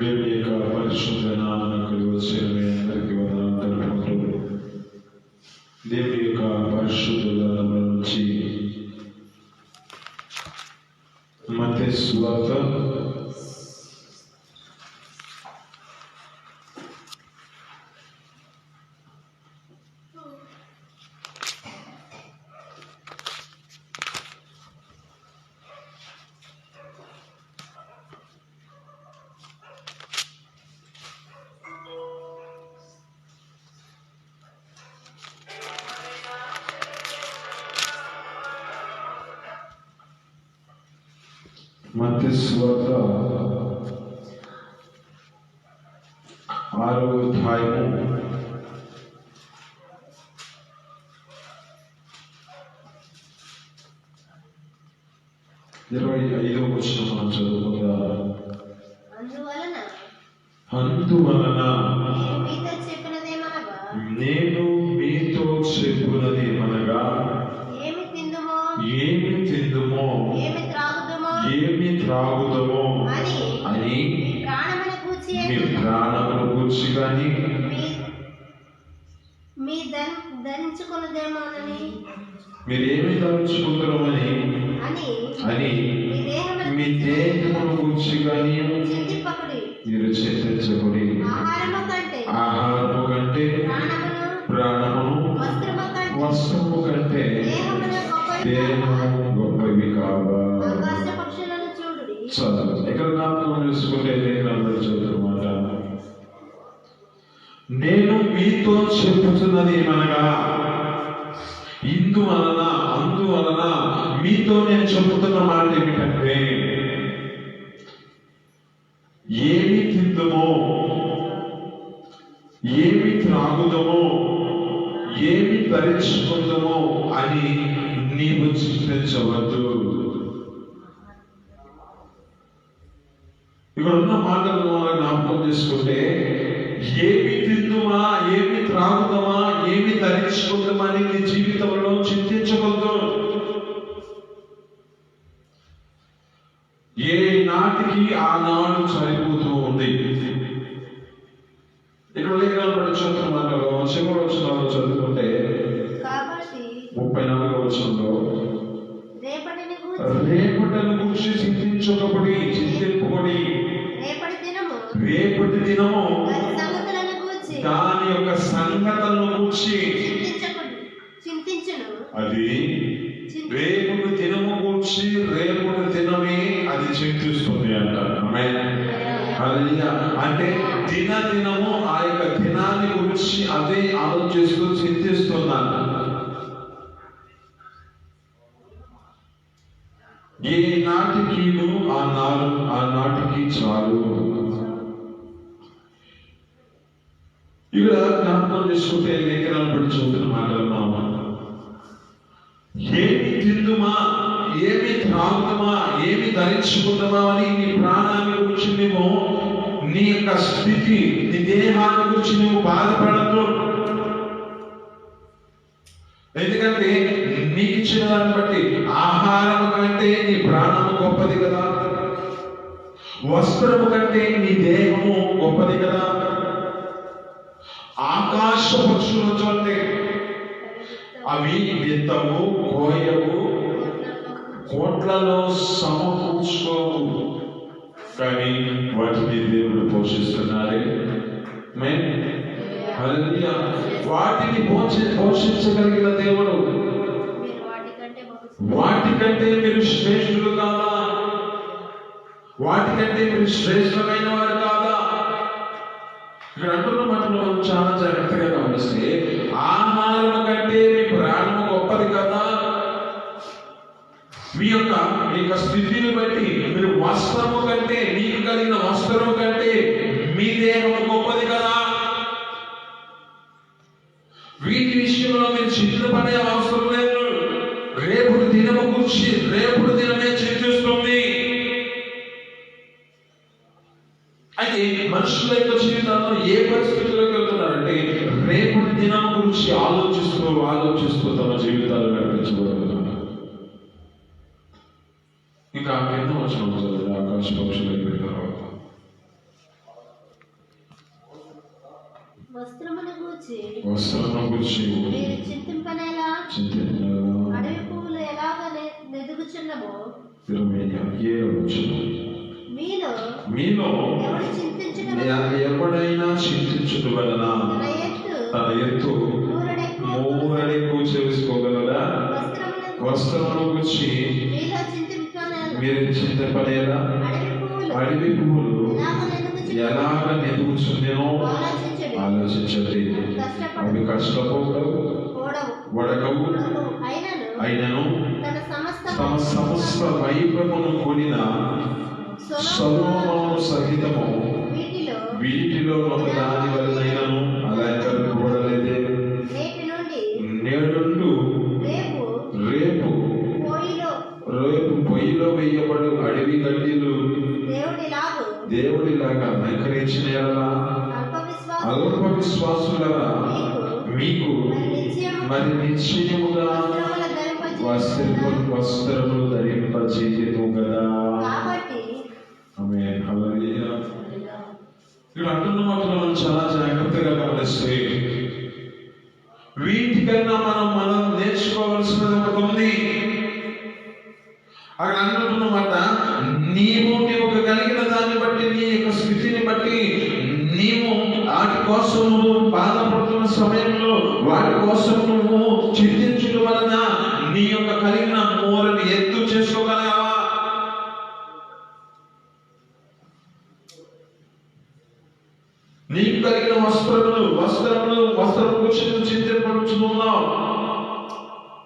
దేవుని యొక్క పరిశుద్ధ నామమునకు వచ్చిన మీ అందరికీ వందనాలు తెలుపుకుంటూ దేవుని యొక్క పరిశుద్ధ గ్రంథంలో నుంచి మత్తయి సువార్త 6వ అధ్యాయము 25వ వచనం మనం చదువుకుందాం. అందువలన నేను మీతో చెప్పునదేమనగా ఏమి తిందుమో ఏమి త్రాగుదమో అని మీ ప్రాణమును గూర్చి కానీ మీరేమి ధరించుకుంటామని అని మీ దేహమును గూర్చి కానీ మీరు చింతించకుడి. ఆహారము కంటే ప్రాణమును వస్త్రము కంటే దేహము గొప్పవి కావా. చదువు ఇక్కడ జ్ఞాపకం చేసుకుంటే చదువుమాట. నేను మీతో చెప్పుతున్నది ఏమనగా అందువలన మీతో నేను చెబుతున్న మాట ఏమిటంటే ఏమి తిందుమో ఏమి త్రాగుదమో ఏమి ధరించుకుందామో అని నీవు చింతించవద్దు. ఇక్కడ ఉన్న మాటలను మనం జ్ఞాపకం చేసుకుంటే ఏమి తిందుమా ఏమి త్రాగుదామా ఏమి ధరించుకుందామా అని నీ జీవితంలో చింతించవద్దు. ఏ నాటికి ఆనాడు సరిపోతూ ఉంది. ఇక్కడ లేఖనాలు చదువుతున్న మాటలో చివరి వచనాలు చదువుకుంటే 34వ వచనంలో రేపటిని గురించి చింతింపబడి రేపటి దినము దాని యొక్క సంగతులను గురించి అది రేపటి దినము గురించి రేపటి దినమే అది చింతిస్తుంది అంటారు. అంటే దినము ఆ యొక్క దినాన్ని గురించి అదే ఆలోచిస్తూ చింతిస్తున్నాను. ఏ నాటికి ఆ నాటికి చాలు. ఇక్కడ జ్ఞాపకం చేసుకుంటే లేఖనాలు బట్టి చూస్తున్న మాటలు ఏమి తిందుమా ఏమి త్రాగుదామా ఏమి ధరించుకుందామా అని నీ ప్రాణాన్ని గురించి నువ్వు నీ యొక్క స్థితి నీ దేహాన్ని గురించి నువ్వు బాధపడద్దు. ఎందుకంటే నీకు ఇచ్చిన దాన్ని బట్టి ఆహారం కంటే నీ ప్రాణము గొప్పది కదా, వస్త్రము కంటే నీ దేహము గొప్పది కదా. ఆకాశ పక్షులను చూడండి, అవి విత్తవు కోయవు కోట్లలో సమకూర్చుకోవు, కానీ వాటిని దేవుడు పోషిస్తున్నారే. వాటిని పోషించగలిగిన దేవుడు. వాటికంటే మీరు శ్రేష్ఠులు కాదా? వాటికంటే మీరు శ్రేష్టమైన వారు కాదా? ఇక్కడ అంటున్న మాటలో చాలా జాగ్రత్తగా గమనిస్తే ఆహారం కంటే మీ ప్రాణము గొప్పది కదా. మీ యొక్క స్థితిని బట్టి మీరు వస్త్రము కంటే మీకు కలిగిన వస్త్రము కంటే మీ దేహము గొప్పది కదా. వీటి విషయంలో మీరు చింతపడే అవసరం లేదు. రేపుడు దినము గురించి రేపుడు దినమే చింతిస్తుంది. అయితే మనుషుల యొక్క జీవితాల్లో ఏ పరిస్థితుల్లోకి వెళ్తున్నారంటే రేపటి దినం గురించి ఆలోచిస్తూ తమ జీవితాలు నడిపించబడుతున్నారు. ఇంకా కింద వచ్చిన ఆకాశ పక్షులు అయిపోయిన తర్వాత వస్త్రమును గూర్చి మీరు చింతింపనేలా అడవి పువ్వులు ఎలాగ నెదుగుచున్నవో మీలో ఎవడైనా చింతించుట వలన తన ఎత్తు మూరెడెక్కువ చేసుకోగలరా? వస్త్రమును గురించి మీరు చింతపడేలా అడవి పువ్వులు ఎలాగ నెదుగుచుండెనో ఆలోచించండి. అవి కష్టపోకవు, వడకవు, అయినను తమ సమస్త వైభవమును కూడిన సొలొమోను సహితము వీటిలో ఒక దాని వలనైనను అలంకరింపబడలేదే. నేడు రేపు పొయ్యిలో వేయబడు అడవి గడ్డిలు దేవుడిలాగా అలంకరించిన అల్ప విశ్వాసులరా మీకు మరి నిశ్చయముగా వస్త్రములు ధరింపచేయును కదా. ఆమేన్. హల్లెలూయా. ఇక్కడ అంటున్న మాటలు మనం చాలా జాగ్రత్తగా గమనిస్తే వీటికన్నా మనం నేర్చుకోవాల్సినది ఒకటి ఉంది. అక్కడ అంటున్నమాట, నీవు కలిగిన దాన్ని బట్టి, నీ యొక్క స్థితిని బట్టి నీవు వాటి కోసం నువ్వు బాధపడుతున్న సమయంలో వాటి కోసం నువ్వు చింతించడం వలన నీ యొక్క కలిగిన మూరని ఎత్తు చేసుకోగలవా? నీకు కలిగిన వస్త్రములు గురించి చింతింపడుతున్నావు.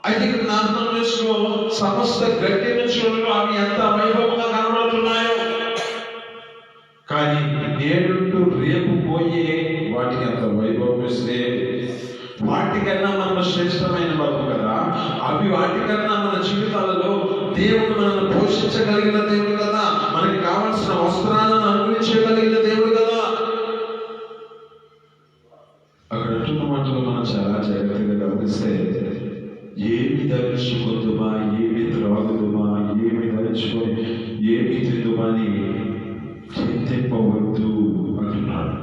అయితే ఇక్కడ అర్థం చేసుకో, సమస్త గట్టి నుంచి అవి ఎంత వైభవంగా కనబడుతున్నాయో, కానీ నేడు రేపు పోయే వాటికి అంత వైభవం ఇస్తే వాటికన్నా మనం శ్రేష్టమైన బాబు కదా. అవి వాటికన్నా మన జీవితాలలో దేవుడు మనల్ని పోషించగలిగిన దేవుడు కదా, మనకి కావాల్సిన వస్త్రాలను అనుభవించగలిగిన దేవుడు కదా. అక్కడ అంటున్న మాటలు మనం చాలా జాగ్రత్తగా గమనిస్తే, ఏమి ధరించుకుందుమా, ఏమి త్రాగుదుమా, ఏమి ధరించుకొని ఏమి తిందుమా అని చింతింపవద్దు అంటున్నాడు.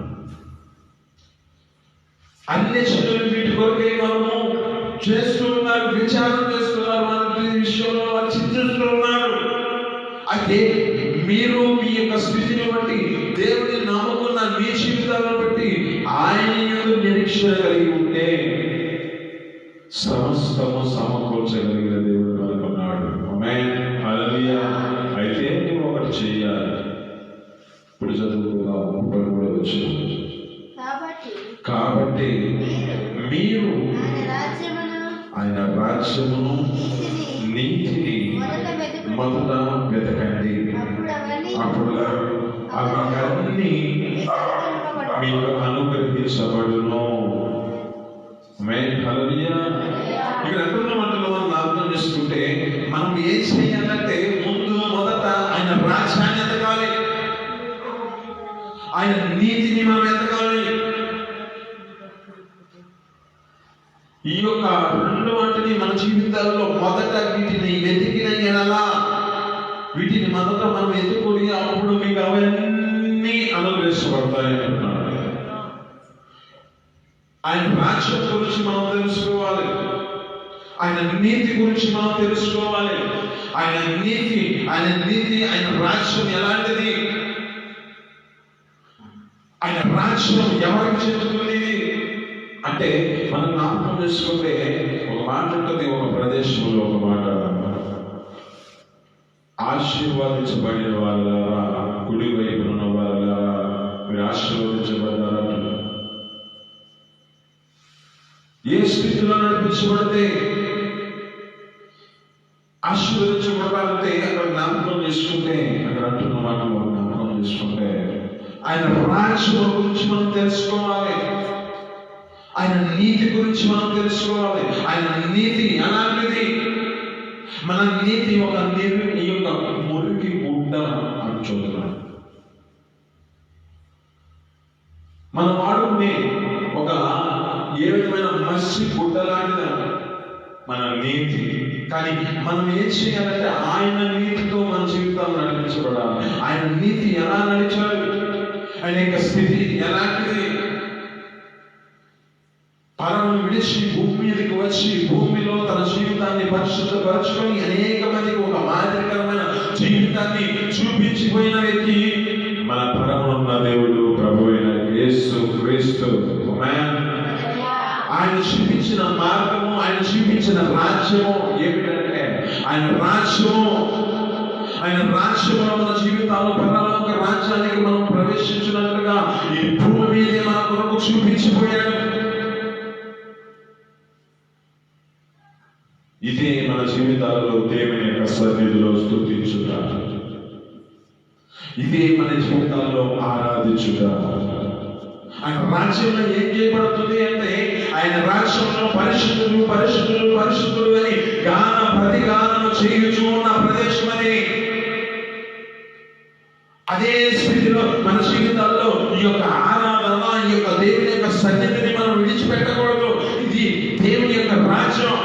అన్వేషణలు వీటి కొరకే మనము చేస్తూ ఉన్నారు, విచారం చేస్తున్నారు, మన విషయంలో వారు చింతిస్తూ ఉన్నారు. అయితే మీరు మీ యొక్క స్థితిని బట్టి, దేవుడిని నమ్ముకున్న మీ జీవితాలను బట్టి ఆయన యందు నిరీక్షణ కలిగి ఉంటే సమస్తము సమకూర్చగలిగిన దేవుడు మనకున్నాడు. ఆమేన్. హల్లెలూయా. అయితే నువ్వు ఒకటి చేయాలి. ఇప్పుడు చదువుకుందాం. 33వ వచనం. కాబట్టి మీరు ఆయన రాజ్యమును నీతిని మొదట వెతకండి, అప్పుడు అవన్నీ మీకు అనుగ్రహించబడును. ఆమేన్. హల్లెలూయా. ఇక్కడ అంటున్న మాటలు మనం అర్థం చేసుకుంటే, మనం ఏం చేయాలంటే మొదట ఆయన రాజ్యాన్ని ఎతకాలి, ఆయన నీతిని మనం ఎతకాలి. ఈ యొక్క రెండు వాటిని మన జీవితాల్లో మొదట వీటిని వెతికిన ఎడలా, వీటిని మొదట మనం ఎత్తుకొని అప్పుడు మీకు అవన్నీ అనుగ్రహించబడతాయి అంటున్నాడు. ఆయన రాజ్యం గురించి మనం తెలుసుకోవాలి, ఆయన నీతి గురించి మనం తెలుసుకోవాలి. ఆయన నీతి ఆయన రాజ్యం ఎలాంటిది, ఆయన రాజ్యం ఎవరికి చెందుతుంది అంటే మనం జ్ఞాపకం చేసుకుంటే ఒక మాట ఉంటుంది. ఒక ప్రదేశంలో ఒక మాట, ఆశీర్వాదించబడిన వాళ్ళారా, కుడి వైపున ఉన్న వాళ్ళారా మీరు ఆశీర్వదించబడ్డారా. ఏ స్థితిలో నడిపించబడితే ఆశీర్వదించబడాలంటే అక్కడ జ్ఞాపకం చేసుకుంటే, అక్కడ అంటున్న మాటలు జ్ఞాపకం చేసుకుంటే ఆయన రాజ్యం గురించి మనం తెలుసుకోవాలి, ఆయన నీతి గురించి మనం తెలుసుకోవాలి. ఆయన నీతి ఎలాంటిది? మన నీతి ఒక ఈ యొక్క మురికి గుడ్డ అని చూస్తున్నాం. మనం వాడుకునే ఒక ఏ విధమైన మసి గుడ్డ లాంటిది మన నీతి. కానీ మనం ఏం చేయాలంటే ఆయన నీతితో మన జీవితాలు నడిపించబడాలి. ఆయన నీతి ఎలా నడిచాడు, ఆయన యొక్క స్థితి ఎలాంటిది, పరలోకం విడిచి భూమి మీదకి వచ్చి భూమిలో తన జీవితాన్ని పరిశుద్ధపరచుకొని అనేక మందికి ఒక మాదిరికరమైన జీవితాన్ని చూపించిపోయిన వ్యక్తి మన పరమున్న దేవుడు ప్రభు అయిన యేసు క్రీస్తు. ఆమేన్. ఆయన చూపించిన మార్గము, ఆయన చూపించిన రాజ్యము ఏమిటంటే ఆయన రాజ్యములో మన జీవితాలు పరలోక రాజ్యానికి మనం ప్రవేశించినట్లుగా ఈ భూమి మీదే మన కొరకు చూపించిపోయాడు. ఇదే మన జీవితాలలో దేవుని యొక్క సన్నిధిలో స్తుతించుట, ఇదే మన జీవితాల్లో ఆరాధించుట. ఆయన రాజ్యంలో ఏం చేయబడుతుంది అంటే ఆయన రాజ్యంలో పరిశుద్ధులు పరిశుద్ధులు పరిశుద్ధులు అని గాన ప్రతిగానం చేయుచు ఉన్న ప్రదేశం అది. అదే స్థితిలో మన జీవితాల్లో ఈ యొక్క ఆరాధన, ఈ యొక్క దేవుని యొక్క సన్నిధిని మనం విడిచిపెట్టకూడదు. ఇది దేవుని యొక్క రాజ్యం.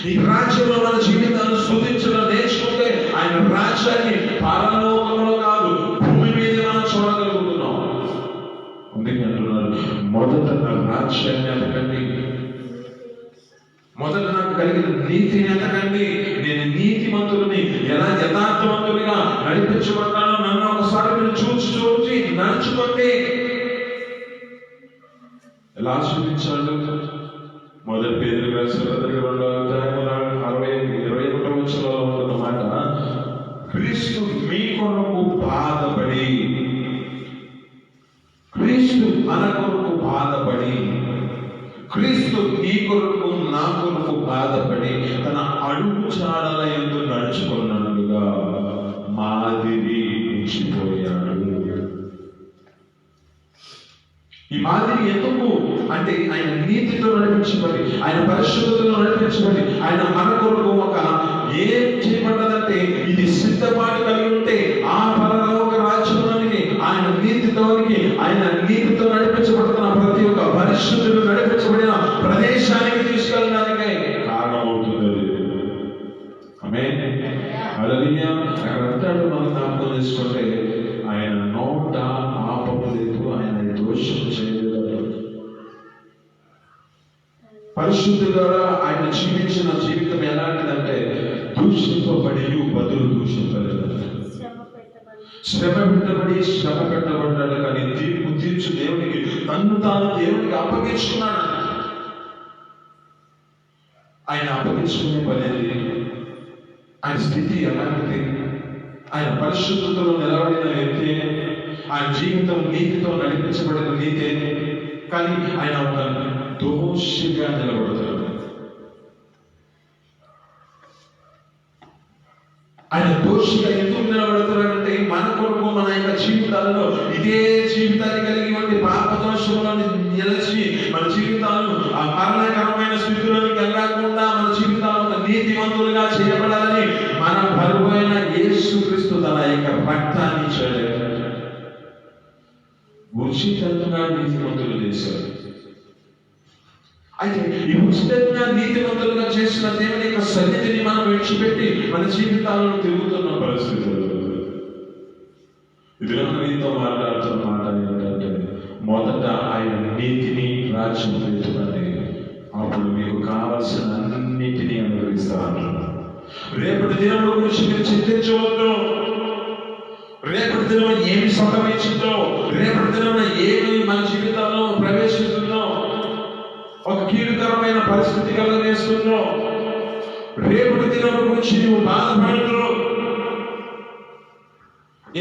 ఈ రాజ్యంలో మన జీవితాన్ని స్తుతించడం నేర్చుకుంటే ఆయన రాజ్యాన్ని పరలోకంలో కాదు భూమి మీద మనం చూడగలుగుతున్నాం. అందుకే అంటున్నారు, మొదట నా రాజ్యాన్ని ఎతకండి, మొదట నాకు కలిగిన నీతిని ఎతకండి. నేను నీతిమంతులని ఎలా యథార్థవంతులుగా నడిపించబడ్డానో నన్ను ఒకసారి మీరు చూచి నడుచుకోండి. ఎలా చూపించాడు? మొదటి పేతురు రాసిన పత్రిక 2వ అధ్యాయం 21వ వచనంలో ఉన్న మాట, క్రీస్తు మీ కొరకు బాధపడి, క్రీస్తు మన కొరకు బాధపడి, క్రీస్తు నీ కొరకు నా కొరకు బాధపడి తన అడుగు జాడల యందు నడుచుకున్నట్లుగా మాదిరి ఉంచిపోయాడు. ఈ మాదిరి ఎందుకు అంటే ఆయన నీతితో నడిపించబడి, ఆయన పరిశుద్ధతలో నడిపించబడి, ఆయన మన కొరకు ఒక ఏం చేయబడ్డదంటే ఇది సిద్ధపాటు కలిగి ఉంటే ఆ పరలోక రాజ్యంలోనికి ఆయన నీతితో నడిపించబడుతున్న ప్రతి ఒక్క పరిశుద్ధులు నడిపించబడిన ప్రదేశానికి తీసుకెళ్ళడానికి కారణమవుతుంది. ఆమేన్. హల్లెలూయా. అక్కడ అంటాడు, మనం జ్ఞాపకం చేసుకుంటే ఆయన నోట పాపము లేదు, ఆయన దోషం చేయలేదు. పరిశుద్ధుగా ఆయన జీవించిన జీవితం ఎలాంటిదంటే దూషింపబడి బదులు దూషింపలేదు. శ్రమ పెట్టబడ్డాడు కానీ తీర్పు తీర్చు దేవునికి తన్ను తాను దేవునికి అప్పగించుకున్నాడు. ఆయన అప్పగించుకునే పనేది, ఆయన స్థితి ఎలాంటిది, ఆయన పరిశుద్ధతలో నిలబడిన వ్యక్తి, ఆయన జీవితం నీతితో నడిపించబడిన నీతే. కానీ ఆయన ఒక దోషిగా నిలబడతాడు. ఆయన దోషిగా ఎందుకు నిలబడతాడంటే మన కొరకు మన యొక్క జీవితాల్లో ఇదే జీవితాన్ని కలిగి ఉండి పాప దోషంలో నిలిచి మన జీవితాలను ఆ మరణకరమైన స్థితిలోకి వెళ్ళకుండా మన జీవితాలను నీతివంతులుగా చేయబడాలని మన బరువైన యేసుక్రీస్తు తన యొక్క రక్తాన్ని ఇచ్చాడు. ఉచితంగా నీతివంతులు చేశాడు. అయితే ఈ ఉచితంగా నీతివంతులుగా చేసిన దేవుని యొక్క సన్నిధిని మనం విడిచిపెట్టి మన జీవితాలను తిరుగుతున్న పరిస్థితులు. ఇది మీతో మాట్లాడుతున్న మాట ఏంటంటే, మొదట ఆయన నీతిని రాజ్యం పెట్టుకోండి, అప్పుడు మీకు కావలసిన అన్నిటినీ అనుగ్రహిస్తారు. రేపటి దినముల గురించి మీరు చింతించవద్దు. రేపటి దినం ఏమి సంభవించిందో, రేపటి దినం ఏమి మన జీవితాల్లో ప్రవేశిస్తుందో, ఒక కీడుకరమైన పరిస్థితి కలగజేస్తుందో, రేపటి దినం గురించి నువ్వు బాధపడదు.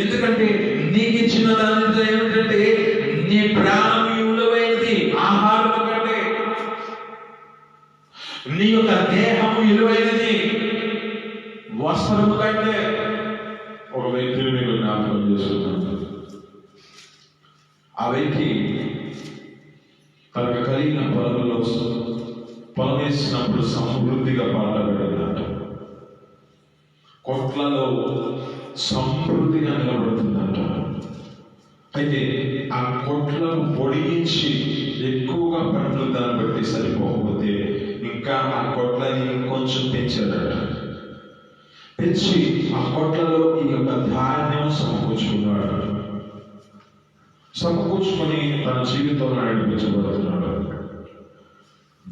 ఎందుకంటే నీకు ఇచ్చిన దానితో ఏమిటంటే నీ ప్రాణం విలువైనది ఆహారం కంటే, నీ యొక్క దేహం విలువైనది వస్త్రము కంటే. ఒక వ్యక్తిని మీకు జ్ఞాపకం చేస్తున్నాను. ఆ వ్యక్తి తనకు కలిగిన పొలంలో పొలం వేసినప్పుడు సమృద్ధిగా పంట పడిందంట. కొట్లలో సమృద్ధిగా నిలబడుతుందంట. అయితే ఆ కొట్లను పొడిగించి ఎక్కువగా పంటలు దాన్ని బట్టి సరిపోకపోతే ఇంకా ఆ కొట్లని ఇంకొంచెం పెంచారట. పెంచి ఆ కొట్లలో ఈ యొక్క ధాన్యం సమకూర్చుకున్నాడు. సమకూర్చుకొని తన జీవితంలో నడిపించబడుతున్నాడు.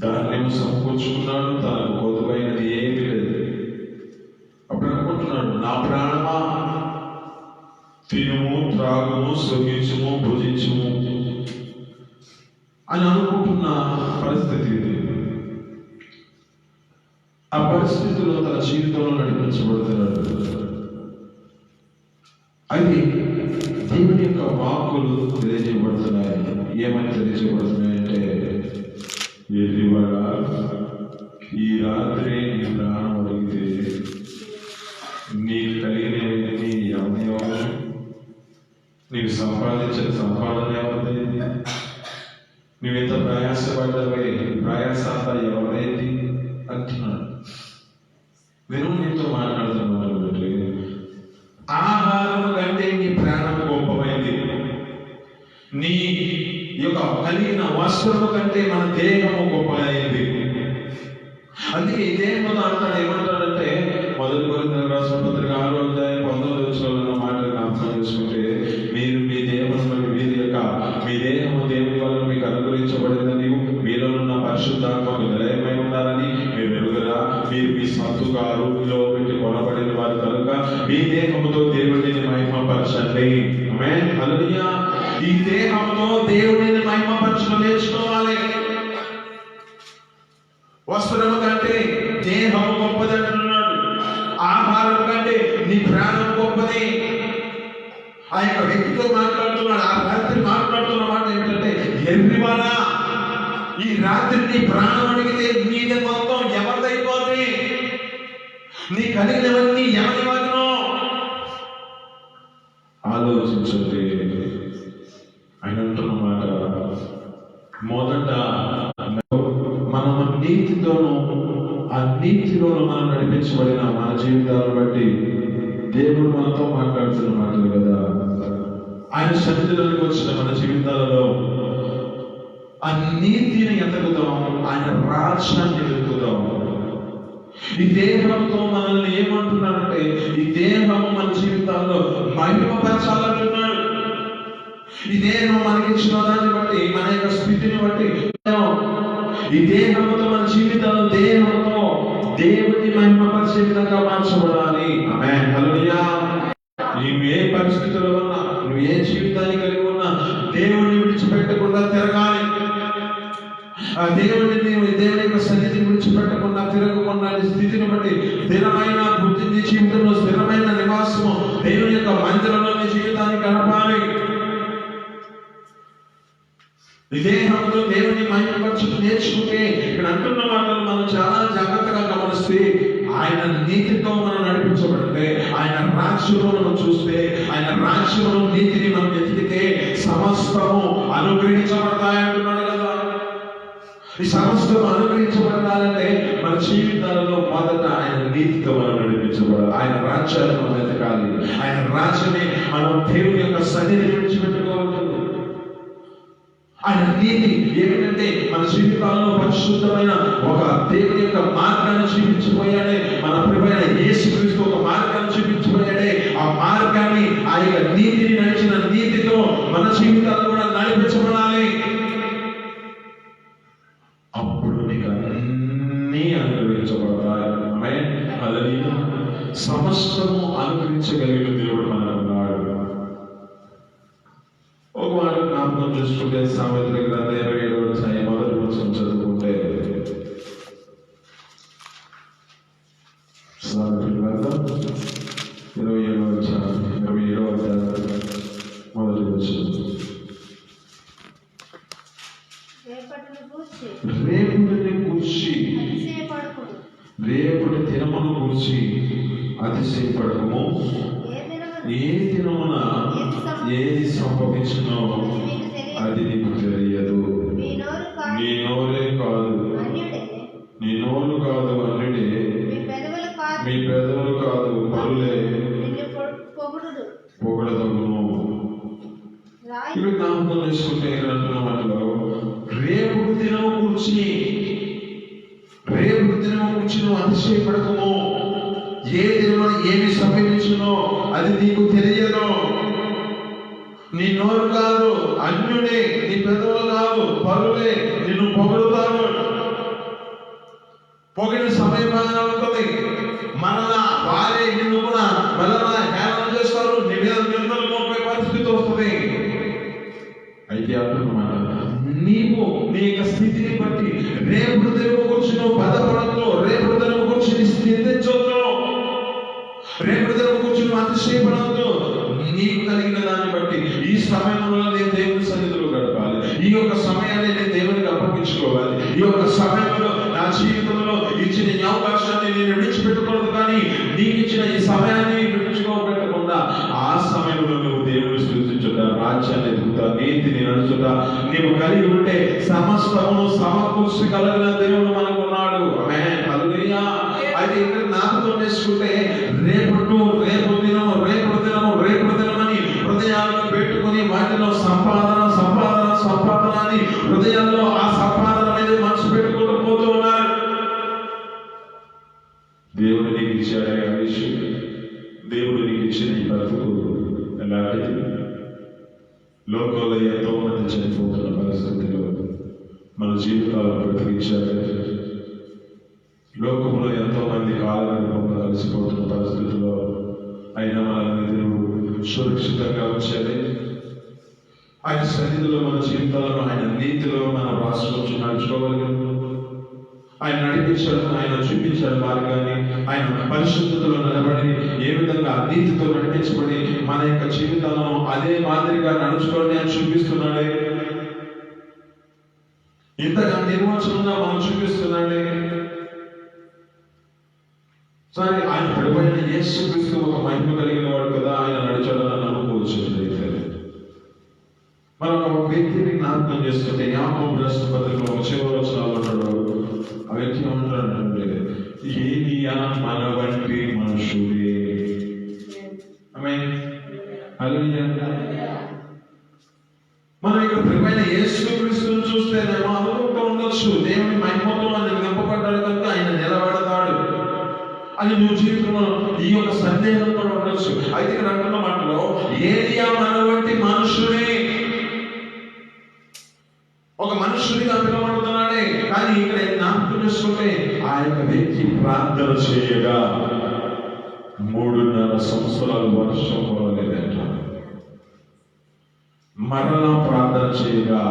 దాన్ని సమకూర్చుకున్నాడు, తనకు కొదువైనది ఏమీ లేదు. అప్పుడు అనుకుంటున్నాడు, నా ప్రాణమా తినుము, త్రాగుము, సుఖించుము, భుజించుము అని అనుకుంటున్న పరిస్థితి ఇది. ఆ పరిస్థితిలో తన జీవితంలో నడిపించబడుతున్నాడు. అది దేవుని యొక్క వాక్కులు తెలియజేయబడుతున్నాయి. ఏమని తెలియజేయబడుతున్నాయంటే, ఎరివరా ఈ రాత్రి నీ ప్రాణం అడిగితే నీకు కలిగినవన్నీ ఎవరు, నీకు సంపాదించిన సంపాదన ఎవరిది, నువ్వెంత ప్రయాసపడ్డవే ప్రయాస అంతా ఎవరైంది అంటున్నాడు. నేను నీతో మాట్లాడుతున్నాను. ఆహారం కంటే నీ ప్రాణం గొప్పమైంది. నీ యొక్క కలిగిన వస్త్రము కంటే మన దేహము గొప్పమైంది. అందుకే ఈ దేహంతో అంటాడు, ఏమంటాడంటే, మొదటి కొరింథీయులకు రాసిన పత్రిక 6:19 మాటలు జ్ఞాపకం చేసుకుంటే, మీరు మీ దేహమును మీ దేహము దేవుని వల్ల మీకు అనుగ్రహించబడిందని, మీలో ఉన్న పరిశుద్ధాత్మకు నిలయమై ఉన్నారని మీరు ఎరుగరా. మీరు మీ సత్తుగారు పెట్టి కొనబడిన వారు కనుక మీ దేహముతో దేవుడిని మహిమపరచండి. ఆమేన్, హల్లెలూయా. ఈ దేహంతో దేవుడిని మహిమపరచడం నేర్చుకోవాలి. వస్త్రము కంటే దేహము గొప్పది అంటున్నాడు. ఆహారం కంటే నీ ప్రాణం గొప్పది. ఆ యొక్క వ్యక్తితో మాట్లాడుతున్నాడు. ఆ రాత్రి మాట్లాడుతున్న మాట ఏమిటంటే, ఎవ్రీవానా ఈ రాత్రి నీ ప్రాణం అడిగితే నీది మొత్తం ఎవరిదైపోతుంది, నీ కలిగినవన్నీ ఎవరి వాటినో ఆలోచించండి. ఆయన అంటున్నమాట, మొదట మనం నీతితోనూ ఆ నీతిలోనూ మనం నడిపించబడిన మన జీవితాలను బట్టి దేవుడు మనతో మాట్లాడుతున్న మాటలు కదా. ఆయన సన్నిధిలోకి వచ్చిన మన జీవితాలలో ఆ నీతిని ఎతకుదాం, ఆయన రాజ్యాన్ని వెతుకుదాం. ఈ దేహంతో మనల్ని ఏమంటున్నాడంటే, ఈ దేహము మన జీవితాల్లో మహిమపరచాలంటున్నాడు. ఈ దేహం మనకి ఇచ్చిన దాన్ని బట్టి, మన యొక్క స్థితిని బట్టి, ఈ దేహంతో మన జీవితాలు దేహంతో దేవుడిని మహిమపరిచే విధంగా మార్చబడాలి. ఆమేన్, హల్లెలూయా. నువ్వు ఏ పరిస్థితుల్లో ఉన్నా, నువ్వు ఏ జీవితాన్ని కలిగి ఉన్నా, దేవుడిని విడిచిపెట్టకుండా తిరగాలి. ఆ దేవుడి యొక్క సన్నిధిని విడిచిపెట్టకుండా తిరగకుండా స్థితిని బట్టి స్థిరమైన బుద్ధిని జీవితంలో స్థిరమైన నివాసము దేవుని యొక్క మందిరంలోని జీవితాన్ని గడపాలి. దేహంతో దేవుని మహిమపరచడం నేర్చుకుంటే, ఇక్కడ అంటున్న మాటలు మనం చాలా జాగ్రత్తగా గమనిస్తే, ఆయన నీతితో మనం నడిపించబడితే, ఆయన రాజ్యంలో మనం చూస్తే, ఆయన రాజ్యంలో నీతిని మనం వెతికితే సమస్తము అనుగ్రహించబడతాయి అంటున్నాడు కదా. ఈ సమస్తం అనుగ్రహించబడాలంటే మన జీవితాలలో మొదట ఆయన నీతితో మనం నడిపించబడాలి. ఆయన రాజ్యాన్ని మనం వెతకాలి. ఆయన రాజ్యాన్ని మనం దేవుని యొక్క సన్నిధిని విడిచిపెట్టుకోవాలి. ఆయన నీతి ఏమిటంటే, మన జీవితాల్లో పరిశుద్ధమైన ఒక దేవుని యొక్క మార్గాన్ని చూపించిపోయాడే. మన ప్రభువైన యేసుక్రీస్తు ఒక మార్గాన్ని చూపించిపోయాడే. ఆ మార్గాన్ని, ఆ యొక్క నీతిని నడిచిన నీతితో మన జీవితాలు కూడా నడిపించబడాలి. అప్పుడు నీకు అన్నీ అనుగ్రహించబడతాయి. ఆమేన్, హల్లెలూయా. సమస్తము అనుగ్రహించగలిగిన దేవుడు మనకున్నాడు. ఒక మాట జ్ఞాపకం చేసుకుంటే, సామెతల గ్రంథం 27వ అధ్యాయం 1వ వచనం చదువుకుంటే, సామెతల గ్రంథం 27వ అధ్యాయం 1వ వచనం. రేపుని గూర్చి రేపటి దినమును గూర్చి అతిశయపడకము. ఏ దినమున ఏది సంభవించునో అది నీకు తెలియదు. నీ నోరే కాదు, నీ నోరు కాదు అన్నిడే, మీ పెదవులు కాదు పరులే పొగడదగును. ఇవి జ్ఞాపకం చేసుకుంటే అంటున్న మాటలో, రేపు దినము గురించి నువ్వు అతిశయపడకము. ఏ దినమున ఏమి సంభవించునో అది నీకు తెలియదు. నీ నోరు కాదు అన్యుడే, నీ పెదవులు కాదు పరులే నిన్ను పొగడుతారు. పొగిడిన సమయం బాగా ఉంటుంది. మరలా వారే నిన్ను కూడా మరలా హేళన చేస్తారు, నీ మీద నిందలు మోపే పరిస్థితి వస్తుంది. అయితే అంటున్నమాట, నీవు నీ యొక్క స్థితిని బట్టి రేపు దినము గురించి నువ్వు బాధపడద్దు, రేపు దినము గురించి నీ స్థితించొద్దు, రేపు దినము గురించి నువ్వు అతిశయపడద్దు. నీకు కలిగిన దాన్ని బట్టి ఈ సమయంలో నేను దేవుని సన్నిధిలో గడపాలి, ఈ యొక్క సమయాన్ని నేను దేవునికి అప్పగించుకోవాలి, ఈ యొక్క సమయంలో నా జీవితంలో ఇచ్చిన ఈ అవకాశాన్ని నేను విడిచిపెట్టకూడదు. కానీ నీకు ఇచ్చిన ఈ సమయాన్ని విడిచిపోబెట్టకుండా ఆ సమయంలో నువ్వు దేవుని స్తుతించుట, రాజ్యాన్ని ఎదుగుతా, నీతిని నడుచుట నీవు కలిగి ఉంటే సమస్తమును సమకూర్చగలిగిన దేవుడు మనకు ఉన్నాడు. ఆమేన్, హల్లెలూయా. అయితే ఇక్కడ జ్ఞాపకం చేసుకుంటే రేపు దినమని హృదయాలను పెట్టుకుని వాటిలో సంపాదన అని హృదయాల్లో ఆ సంపాదన మీద మనసు పెట్టుకుంటూ పోతూ ఉన్నారు. దేవుడు నీకు ఇచ్చాడే ఆ విషయం, దేవుడు నీకు ఇచ్చిన ఈ బ్రతుకు ఎలాంటిది? లోకంలో ఎంతో మంది చనిపోతున్న పరిస్థితిలో మన జీవితాలను బ్రతికించాడు. లోకంలో ఎంతో మంది కాలరూపంలో కలిసిపోతున్న పరిస్థితుల్లో అయినా మనల్ని దేవుడు సురక్షితంగా ఉంచాలి. ఆయన సన్నిధిలో మన జీవితాలను ఆయన నీతిలో మనం రాసుకొచ్చి నడుచుకోగలిగాం. ఆయన నడిపించాడు, ఆయన చూపించాడు మార్గాన్ని. ఆయన పరిశుద్ధతలో నిలబడి ఏ విధంగా నీతితో నడిపించబడి మన యొక్క జీవితాలను అదే మాదిరిగా నడుచుకోండి అని చూపిస్తున్నాడే. ఇంతగా నిర్వచనంగా మనం చూపిస్తున్నాడే. సరే, ఆయన పడిపోయిన యేసుక్రీస్తు ఒక మహిమ కలిగిన వాడు కదా, ఆయన నడిచాడని అనుకోవచ్చు. మనం ఒక వ్యక్తిని జ్ఞాపకం చేసుకుంటే యాకోబు రాసిన పత్రికలో ఒక చివరి వచనాలు ఉంటాడు. ఆ వ్యక్తి ఏమంటాడంటే, ఏలియా మన వంటి మనుషుడే. ఆమేన్, హల్లెలూయా. మనం ఇక్కడ ప్రియమైన యేసుక్రీస్తును చూస్తేనేమో అనుకుంటూ ఉండొచ్చు, దేవుని మహిమతో ఆయన నింపబడ్డాడు కనుక ఆయన నిలబడతాడు అని నువ్వు జీవితంలో ఈ యొక్క సందేహం కూడా ఉండొచ్చు. అయితే ఇక్కడ అంటున్న మాటలో ఏలియా మన వంటి మనుషుడే, ఒక మనుషుడిగా పిలవబడుతున్నాడే. కానీ ఇక్కడ జ్ఞాపకం చేసుకుంటే ఆ యొక్క వ్యక్తి ప్రార్థన చేయగా 3.5 సంవత్సరాలు వర్షం పడలేదంట. మరలా ప్రార్థన చేయగా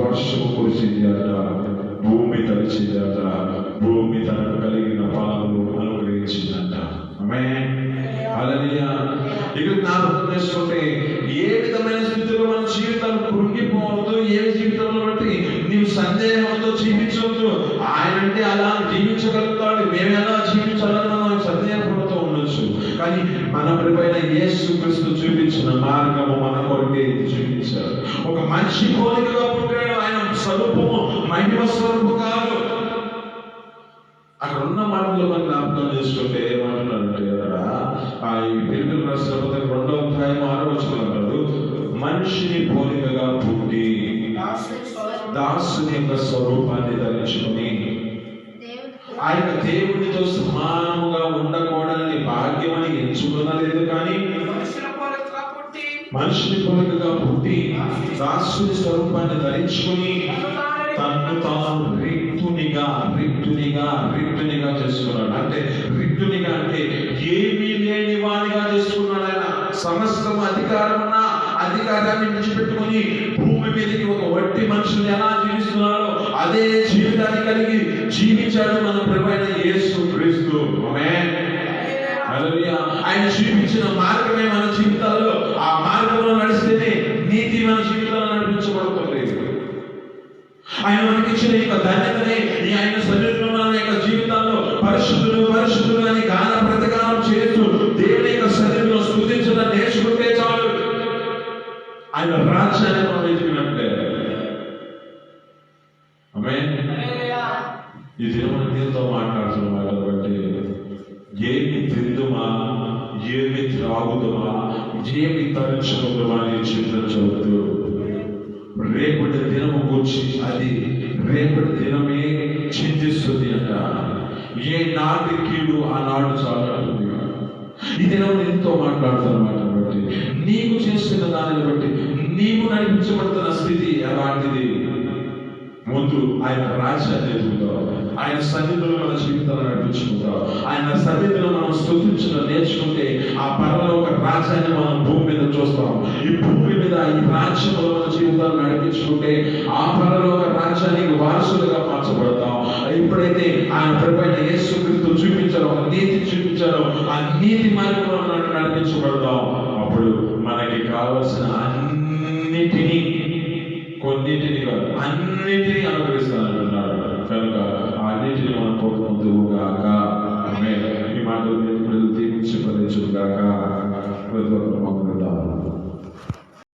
వర్షం కురిసింది అట, భూమి తడిచింది అట, భూమి తనకు కలిగిన ఫలాలు అనుగ్రహించిందంట. ఆమేన్, హల్లెలూయా. ఇక్కడ జ్ఞాపకం చేసుకుంటే ఏ విధమైన స్థితిలో మన జీవితాలు కృంగిపోవద్దు, ఏ జీవితంలో బట్టి నీవు సందేహంతో జీవించవద్దు. ఆయనంటే అలా జీవించగలుగుతాడు, మేము ఎలా జీవించాలని మనం సందేహపడుతూ ఉండొచ్చు. కానీ మన ప్రియమైన యేసుక్రీస్తు చూపించిన మార్గము మన కొరకే చూపించాడు. ఒక మనిషి పోలికగా పుట్టాడు, ఆయన స్వరూపము మహిమ స్వరూపు కాదు. అక్కడ ఉన్న మాటలు మనం జ్ఞాపకం చేసుకుంటే ఏమంటున్నాడంటే కదా, ఈ పిల్లలు రాసిన పత్రిక 2వ అధ్యాయం 6వ వచనం అంటాడు, మనిషిని పోలికగా పుట్టి దాసుని యొక్క స్వరూపాన్ని ధరించుకుని ఆయన దేవునితో సమానముగా ఉండకూడదని భాగ్యమని ఎంచుకునలేదు, కానీ మనిషిని పోలికగా పుట్టి దాసుని స్వరూపాన్ని ధరించుకుని తను తాను రిక్తునిగా చేసుకున్నాడు. అంటే రిక్తునిగా అంటే ఏమీ లేని వాడిగా చేసుకున్నాడు. ఆయన సమస్తం అధికారాన్ని విడిచిపెట్టుకుని భూమి మీదకి ఒక వట్టి మనుషులు ఎలా జీవిస్తున్నారో అదే జీవితాన్ని కలిగి జీవించాడు మన ప్రభువైన యేసుక్రీస్తు. ఆమేన్, హల్లెలూయా. ఆయన చూపించిన మార్గమే మన జీవితాల్లో, ఆ మార్గంలో నడిస్తేనే నీతి మన జీవితాల్లో నడిపించబడుతుంది. ఆయన మనకి ఇచ్చిన యొక్క ధన్యతని ఆయన సన్నిధిలో మన యొక్క జీవితాల్లో పరిశుద్ధులు అని గాన ప్రతిగానం చేస్తూ దేవుని యొక్క సన్నిధిలో స్తుతించడం నేర్చుకుంటే చాలు. ఆయన రాజ్యాన్ని మనం ఎదిగినట్లే. ఆమేన్. ఈ దినం దీంతో మాట్లాడుతున్న మాటలు బట్టి ఏమి తిందుమా, ఏమి త్రాగుదమా, ఏమి తరించుకుందామా అని చింతించవద్దు. రేపటి దినము గురించి అది రేపటి దినమే చింతిస్తుంది అంట. ఏ నాటి కీడు ఆనాడు చాలుతుంది. ఈ దినం ఎంతో మాట్లాడుతున్నమాట బట్టి నీకు చేస్తున్న దానిని బట్టి నీవు నడిపించబడుతున్న స్థితి ఎలాంటిది? ముందు ఆయన రాజ్యాన్ని ఎదుగుతావు, ఆయన సన్నిధిలో మన జీవితాలను నడిపించుకుంటాం. ఆయన సన్నిధిలో మనం స్తుతించడం నేర్చుకుంటే ఆ పరలోక రాజ్యాన్ని మనం భూమి మీద చూస్తాం. ఈ భూమి మీద ఈ రాజ్యంలో మన జీవితాలు నడిపించుకుంటే ఆ పరలోక రాజ్యానికి వారసులుగా మార్చబడతాం. ఎప్పుడైతే ఆయన ప్రభువైన యేసుక్రీస్తు చూపించారో, ఒక నీతి చూపించారో, ఆ నీతి మార్గంలో మనం నడిపించబడతాం. అప్పుడు మనకి కావలసిన అన్నిటినీ, కొన్నిటిని కాదు అన్నిటినీ అనుగ్రహిస్తానంటున్నాడు. కనుక అన్నిటిని మనం పొందుగాక. ఆమేన్. ఈ మాటలు దీవించి ఫలించుగాక. ప్రతి ఒక్కరు